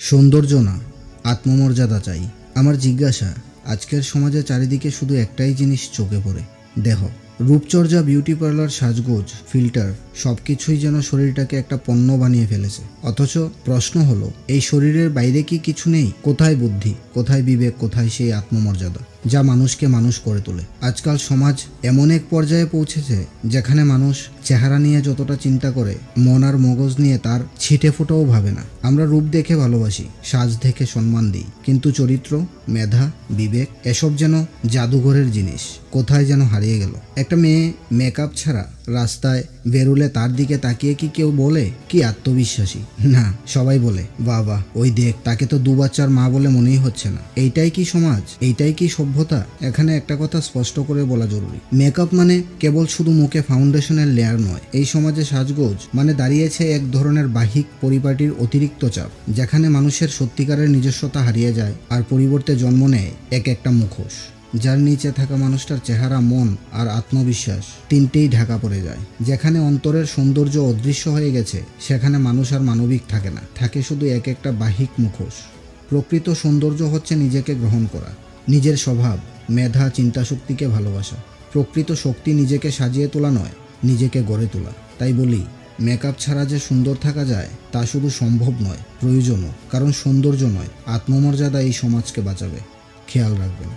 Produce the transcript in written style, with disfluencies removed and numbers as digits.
সৌন্দর্য না, আত্মমর্যাদা চাই। আমার জিজ্ঞাসা, আজকের সমাজে চারিদিকে শুধু একটাই জিনিস চোখে পড়ে, দেহ। রূপচর্চা, বিউটি পার্লার, সাজগোজ, ফিল্টার সবকিছুই যেন শরীরটাকে একটা পণ্য বানিয়ে ফেলেছে। অথচ প্রশ্ন হলো, এই শরীরের বাইরে কি কিছু নেই? কোথায় বুদ্ধি, কোথায় বিবেক, কোথায় সেই আত্মমর্যাদা যা মানুষকে মানুষ করে তোলে? আজকাল সমাজ এমন এক পর্যায়ে পৌঁছেছে যেখানে মানুষ চেহারা নিয়ে যতটা চিন্তা করে, মন আর মগজ নিয়ে তার ছিটে ফোটাও ভাবে না। আমরা রূপ দেখে ভালোবাসি, সাজ দেখে সম্মান দিই, কিন্তু চরিত্র, মেধা, বিবেক এসব যেন জাদুঘরের জিনিস কোথায় যেন হারিয়ে গেল। একটা মেয়ে মেকআপ ছাড়া রাস্তায় বেরুলে তার দিকে তাকিয়ে কি কেউ বলে কি আত্মবিশ্বাসী? না, সবাই বলে বাহ বাহ, ওই দেখ, তাকে তো 2 বাচ্চার মা বলে মনেই হচ্ছে না। এইটাই কি সমাজ? এইটাই কি সভ্যতা? এখানে একটা কথা স্পষ্ট করে বলা জরুরি, মেকআপ মানে কেবল শুধু মুখে ফাউন্ডেশনের লেয়ার নয়। এই সমাজে সাজগোজ মানে দাঁড়িয়েছে এক ধরনের বাহ্যিক পরিপাটির অতিরিক্ত চাপ, যেখানে মানুষের সত্যিকারের নিজস্বতা হারিয়ে যায় আর পরিবর্তে জন্ম নেয় এক একটা মুখোশ, যার নিচে থাকা মানুষটার চেহারা, মন আর আত্মবিশ্বাস তিনটেই ঢাকা পড়ে যায়। যেখানে অন্তরের সৌন্দর্য অদৃশ্য হয়ে গেছে, সেখানে মানুষ আর মানবিক থাকে না, থাকে শুধু এক একটা বাহ্যিক মুখোশ। প্রকৃত সৌন্দর্য হচ্ছে নিজেকে গ্রহণ করা, নিজের স্বভাব, মেধা, চিন্তাশক্তিকে ভালোবাসা। প্রকৃত শক্তি নিজেকে সাজিয়ে তোলা নয়, নিজেকে গড়ে তোলা। তাই বলি, মেকআপ ছাড়া যে সুন্দর থাকা যায় তা শুধু সম্ভব নয়, প্রয়োজনও। কারণ সৌন্দর্য নয়, আত্মমর্যাদা এই সমাজকে বাঁচাবে। খেয়াল রাখবেন।